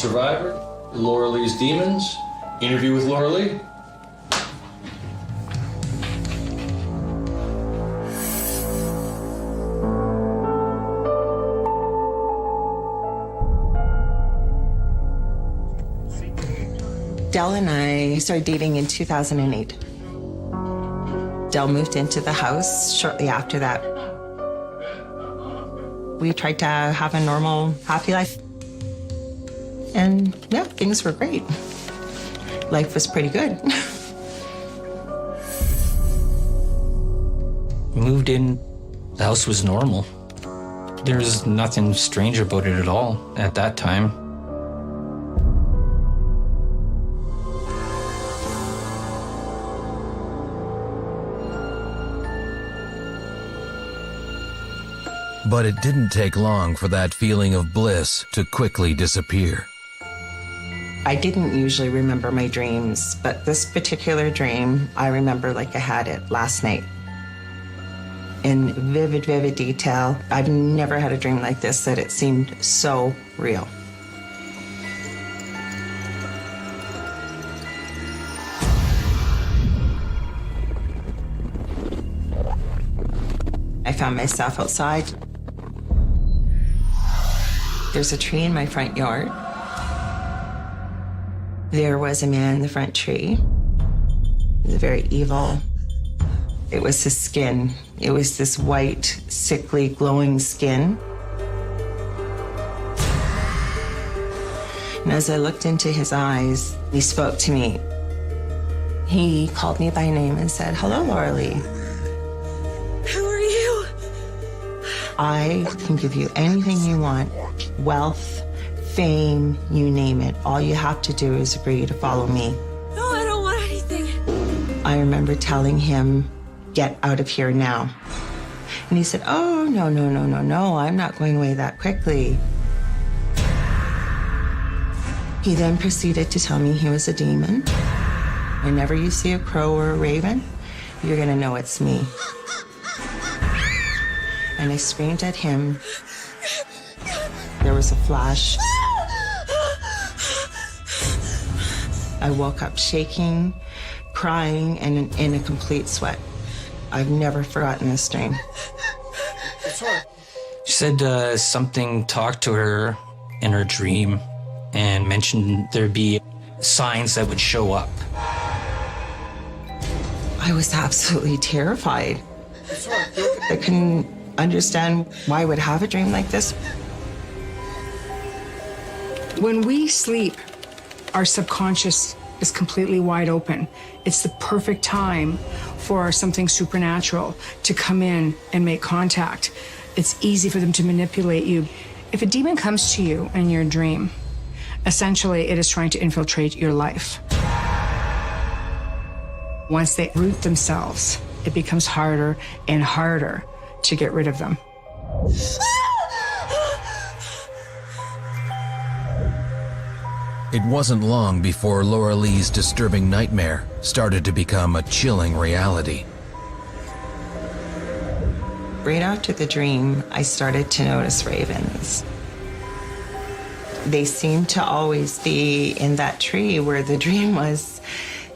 survivor, Lorilai's demons, interview with Lorilei. Del and I started dating in 2008. Del moved into the house shortly after that. We tried to have a normal, happy life. And yeah, things were great. Life was pretty good. We moved in, the house was normal. There was nothing strange about it at all at that time. But it didn't take long for that feeling of bliss to quickly disappear. I didn't usually remember my dreams, but this particular dream, I remember like I had it last night. In vivid, vivid detail. I've never had a dream like this that it seemed so real. I found myself outside. There's a tree in my front yard. There was a man in the front tree. He was very evil. It was his skin. It was this white, sickly, glowing skin. And as I looked into his eyes, he spoke to me. He called me by name and said, "Hello, Lorilei. Who are you?" I can give you anything you want. Wealth, fame, you name it. All you have to do is agree to follow me. No, I don't want anything. I remember telling him, "Get out of here now." And he said, "Oh, no, no, no, no, no, I'm not going away that quickly." He then proceeded to tell me he was a demon. Whenever you see a crow or a raven, you're gonna know it's me. And I screamed at him. There was a flash. I woke up shaking, crying, and in a complete sweat. I've never forgotten this dream. She said something talked to her in her dream and mentioned there'd be signs that would show up. I was absolutely terrified. I couldn't understand why I would have a dream like this. When we sleep, our subconscious is completely wide open. It's the perfect time for something supernatural to come in and make contact. It's easy for them to manipulate you. If a demon comes to you in your dream, essentially it is trying to infiltrate your life. Once they root themselves, it becomes harder and harder to get rid of them. It wasn't long before Lorilai's disturbing nightmare started to become a chilling reality. Right after the dream, I started to notice ravens. They seemed to always be in that tree where the dream was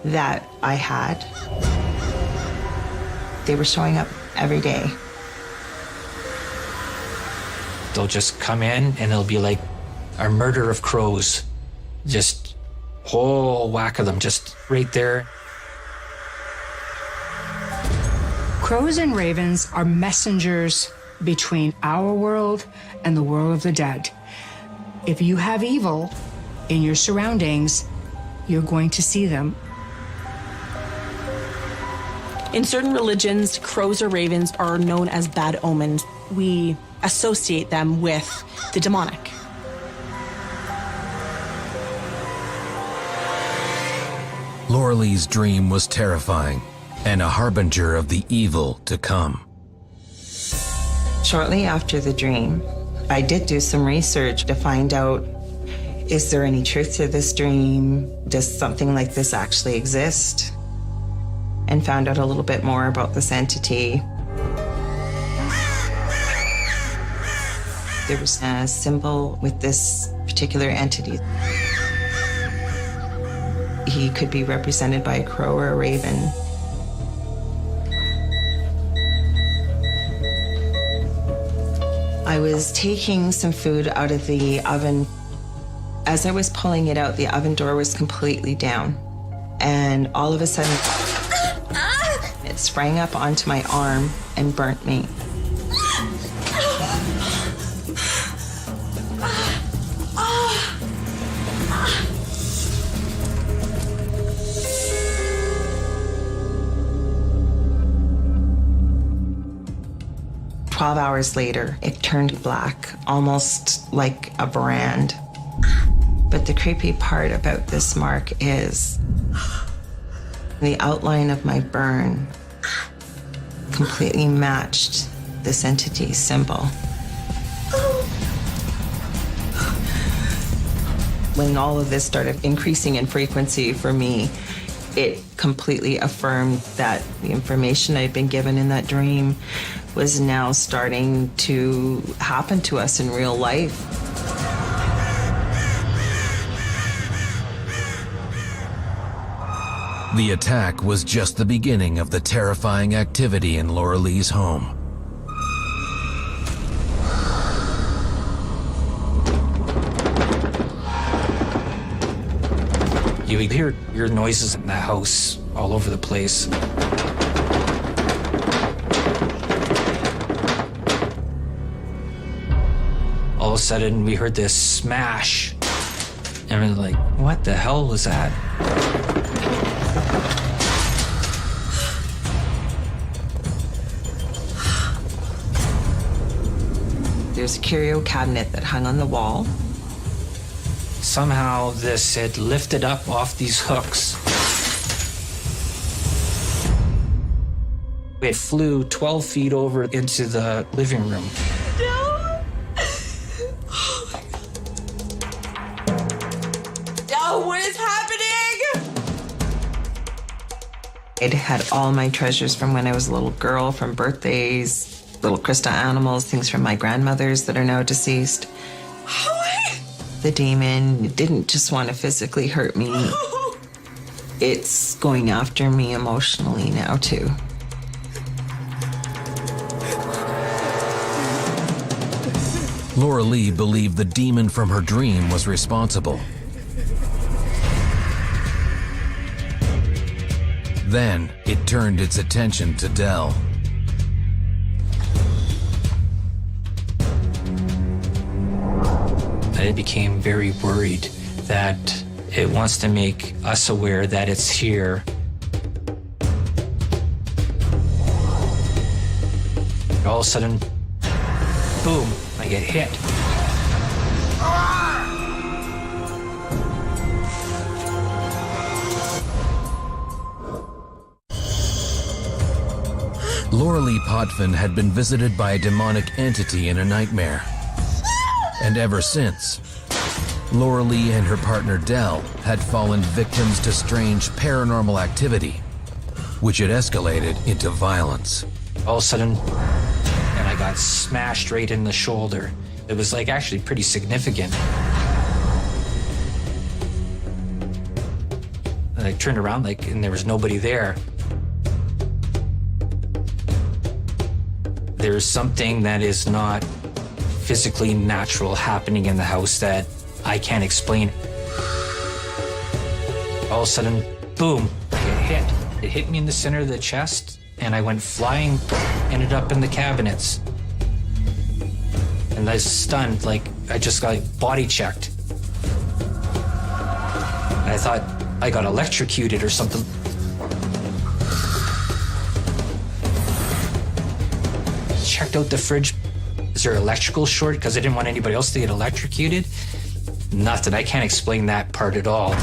that I had. They were showing up every day. They'll just come in and it'll be like a murder of crows. Just whole whack of them, just right there. Crows and ravens are messengers between our world and the world of the dead. If you have evil in your surroundings, you're going to see them. In certain religions, crows or ravens are known as bad omens. We associate them with the demonic. Lorilai's dream was terrifying and a harbinger of the evil to come. Shortly after the dream, I did do some research to find out, is there any truth to this dream? Does something like this actually exist? And found out a little bit more about this entity. There was a symbol with this particular entity. He could be represented by a crow or a raven. I was taking some food out of the oven. As I was pulling it out, the oven door was completely down. And all of a sudden, it sprang up onto my arm and burnt me. 12 hours later, it turned black, almost like a brand. But the creepy part about this mark is the outline of my burn completely matched this entity's symbol. When all of this started increasing in frequency for me, it completely affirmed that the information I'd been given in that dream was now starting to happen to us in real life. The attack was just the beginning of the terrifying activity in Lorilei's home. You would hear weird noises in the house all over the place. All of a sudden, we heard this smash. And we're like, what the hell was that? There's a curio cabinet that hung on the wall. Somehow this had lifted up off these hooks. It flew 12 feet over into the living room. No! Oh, what is happening? It had all my treasures from when I was a little girl, from birthdays, little crystal animals, things from my grandmothers that are now deceased. What? The demon didn't just want to physically hurt me. It's going after me emotionally now, too. Lorilei believed the demon from her dream was responsible. Then it turned its attention to Del. I became very worried that it wants to make us aware that it's here. All of a sudden, boom, I get hit. Lorilei Potvin had been visited by a demonic entity in a nightmare. And ever since, Lorilei and her partner Del had fallen victims to strange paranormal activity, which had escalated into violence. All of a sudden, and I got smashed right in the shoulder. It was like actually pretty significant. And I turned around and there was nobody there. There's something that is not physically natural happening in the house that I can't explain. All of a sudden, boom, I get hit. It hit me in the center of the chest, and I went flying, ended up in the cabinets. And I was stunned, I just got body checked. And I thought I got electrocuted or something. Checked out the fridge. Is there electrical short? Because I didn't want anybody else to get electrocuted. Nothing. I can't explain that part at all.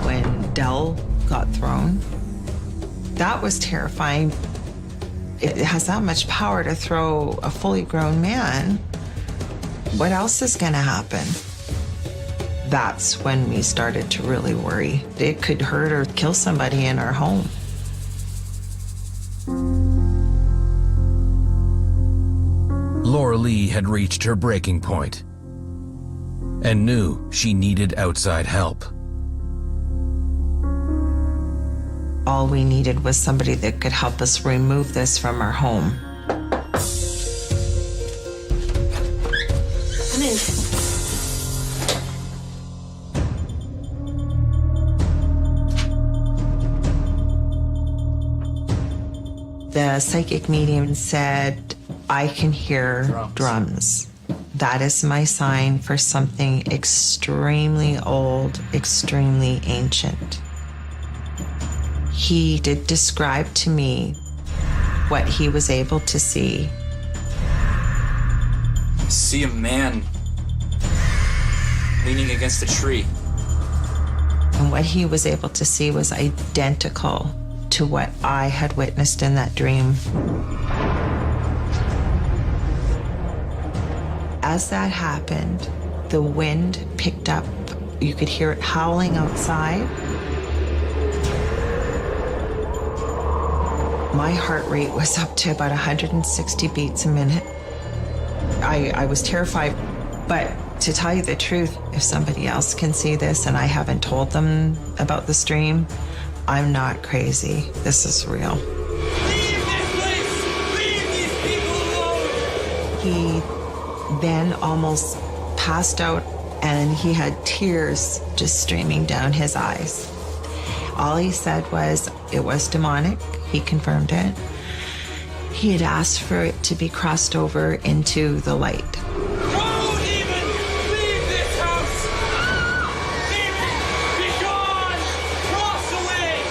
When Del got thrown, that was terrifying. It has that much power to throw a fully grown man. What else is going to happen? That's when we started to really worry. It could hurt or kill somebody in our home. Lorilei had reached her breaking point and knew she needed outside help. All we needed was somebody that could help us remove this from our home. Come in. The psychic medium said, I can hear drums. That is my sign for something extremely old, extremely ancient. He did describe to me what he was able to see. See a man leaning against a tree. And what he was able to see was identical to what I had witnessed in that dream. As that happened, the wind picked up. You could hear it howling outside. My heart rate was up to about 160 beats a minute. I was terrified, but to tell you the truth, if somebody else can see this and I haven't told them about this dream, I'm not crazy. This is real. Leave this place! Leave these people alone! He then almost passed out and he had tears just streaming down his eyes. All he said was it was demonic. He confirmed it. He had asked for it to be crossed over into the light. Go, demon! Leave this house! Demon, be gone! Cross away!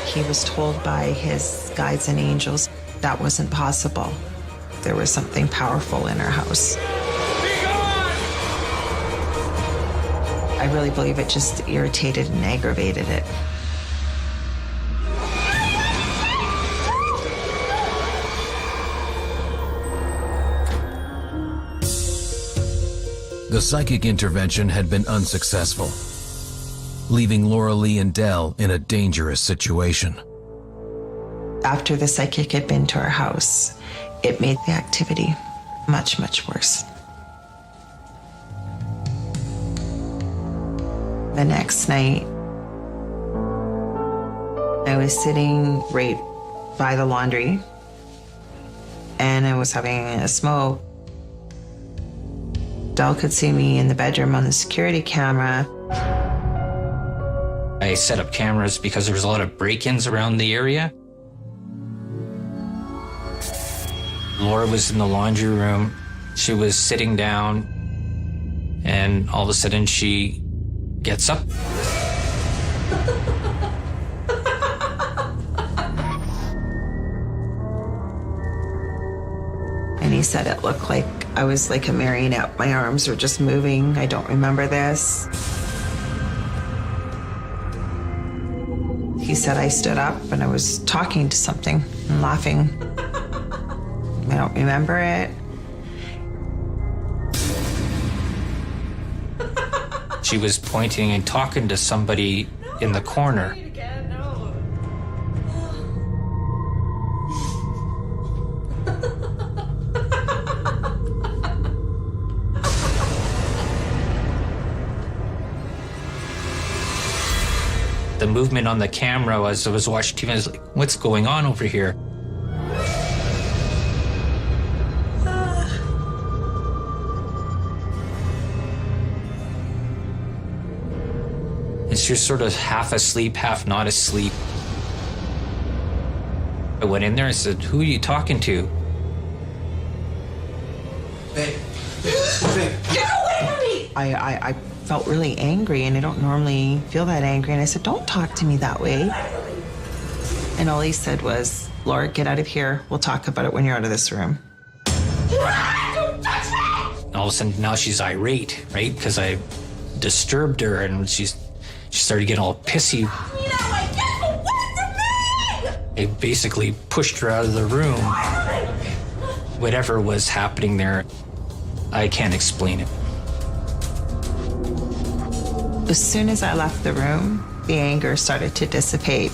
He was told by his guides and angels that wasn't possible. There was something powerful in our house. Be gone! I really believe it just irritated and aggravated it. The psychic intervention had been unsuccessful, leaving Lorilei and Del in a dangerous situation. After the psychic had been to our house, it made the activity much, much worse. The next night, I was sitting right by the laundry and I was having a smoke. Del could see me in the bedroom on the security camera. I set up cameras because there was a lot of break-ins around the area. Laura was in the laundry room. She was sitting down, and all of a sudden she gets up. And he said it looked like I was like a marionette. My arms were just moving. I don't remember this. He said I stood up and I was talking to something and laughing. I don't remember it. She was pointing and talking to somebody in the corner. The movement on the camera as I was watching TV, I was like, what's going on over here? And she was sort of half asleep, half not asleep. I went in there and said, who are you talking to? Get away from me! I felt really angry, and I don't normally feel that angry. And I said, don't talk to me that way. And all he said was, Laura, get out of here. We'll talk about it when you're out of this room. Don't touch me! All of a sudden now she's irate, right? Because I disturbed her and she started getting all pissy. Get away! Get away from me! I basically pushed her out of the room. Whatever was happening there, I can't explain it. As soon as I left the room, the anger started to dissipate.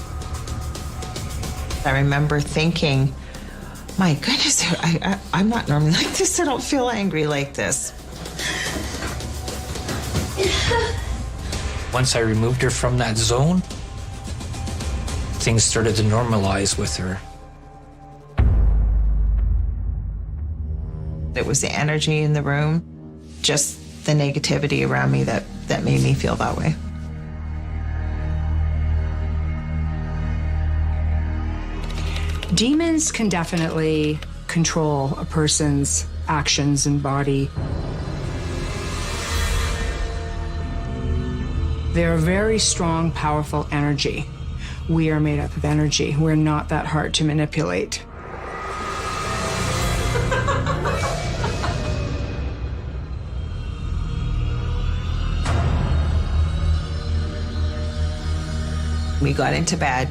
I remember thinking, My goodness, I'm not normally like this. I don't feel angry like this. Once I removed her from that zone, things started to normalize with her. It was the energy in the room, just the negativity around me that made me feel that way. Demons can definitely control a person's actions and body. They're a very strong, powerful energy. We are made up of energy. We're not that hard to manipulate. We got into bed.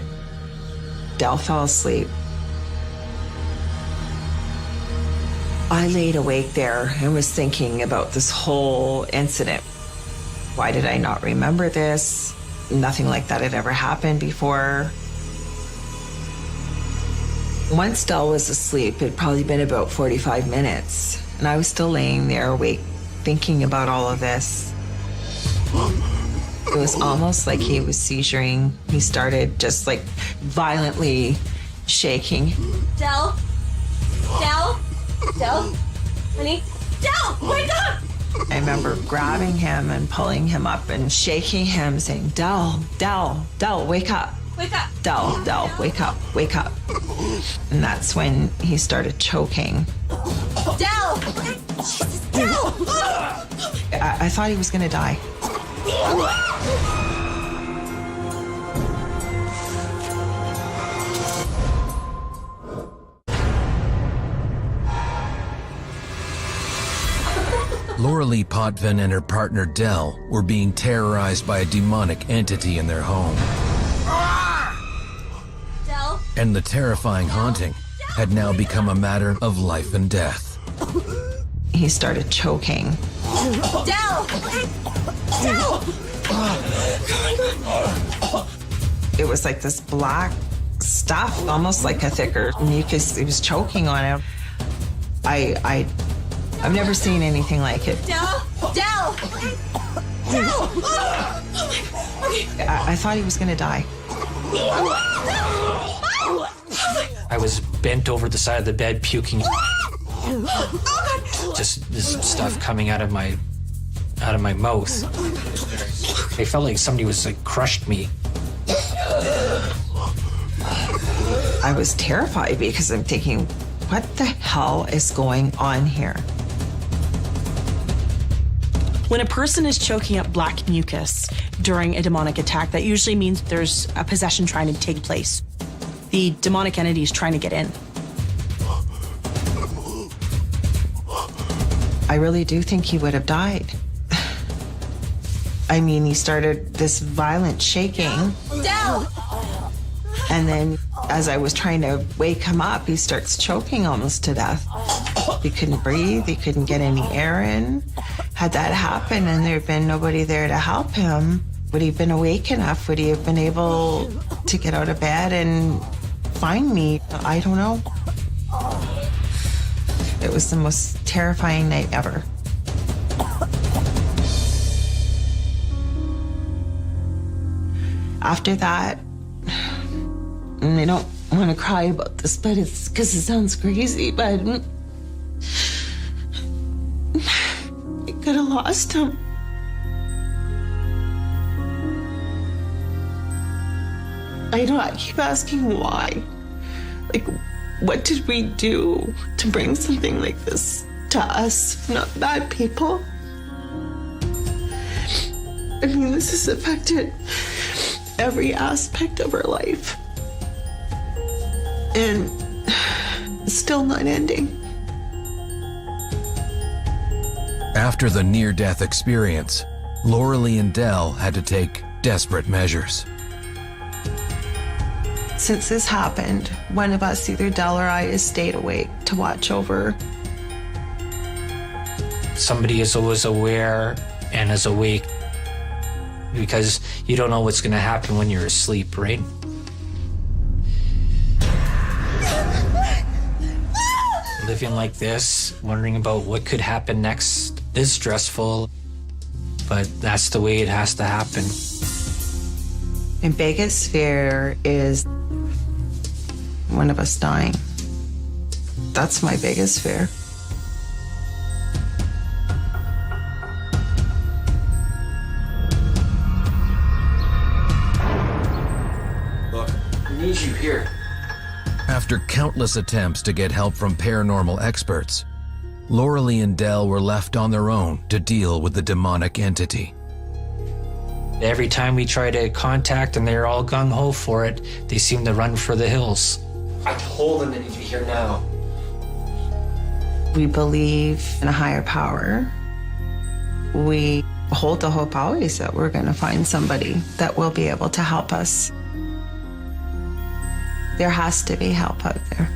Del fell asleep. I laid awake there and was thinking about this whole incident. Why did I not remember this? Nothing like that had ever happened before. Once Del was asleep, it had probably been about 45 minutes, and I was still laying there awake, thinking about all of this. It was almost like he was seizuring. He started just like violently shaking. Del? Del? Del? Honey? Del, wake up! I remember grabbing him and pulling him up and shaking him, saying, Del, Del, Del, wake up. Wake up. Del, Del, wake up, wake up. And that's when he started choking. Del! Del! I thought he was gonna die. Lorilei Potvin and her partner Del were being terrorized by a demonic entity in their home. Del? And the terrifying haunting had now become a matter of life and death. He started choking. Del! Del! It was like this black stuff, almost like a thicker mucus. It was choking on him. I've never seen anything like it. Del! Del! Del! I thought he was gonna die. I was bent over the side of the bed, puking. Just this stuff coming out of my mouth. I felt like somebody was like crushed me. I was terrified because I'm thinking, what the hell is going on here? When a person is choking up black mucus during a demonic attack, that usually means there's a possession trying to take place. The demonic entity is trying to get in. I really do think he would have died. I mean, he started this violent shaking. Del! And then as I was trying to wake him up, he starts choking almost to death. He couldn't breathe. He couldn't get any air in. Had that happened and there had been nobody there to help him, would he have been awake enough? Would he have been able to get out of bed and find me? I don't know. It was the most terrifying night ever. After that, and I don't want to cry about this, but it's because it sounds crazy, but I could have lost him. I know I keep asking why. Like, what did we do to bring something like this to us, not bad people? I mean, this has affected every aspect of our life. And it's still not ending. After the near-death experience, Lorilei and Del had to take desperate measures. Since this happened, one of us, either Del or I, has stayed awake to watch over. Somebody is always aware and is awake because you don't know what's going to happen when you're asleep, right? living like this, wondering about what could happen next is stressful, but that's the way it has to happen. My biggest fear is one of us dying. That's my biggest fear. Look, we need you here. After countless attempts to get help from paranormal experts, Lorilei and Del were left on their own to deal with the demonic entity. Every time we try to contact and they're all gung-ho for it, they seem to run for the hills. I told them they need to be here now. We believe in a higher power. We hold the hope always that we're going to find somebody that will be able to help us. There has to be help out there.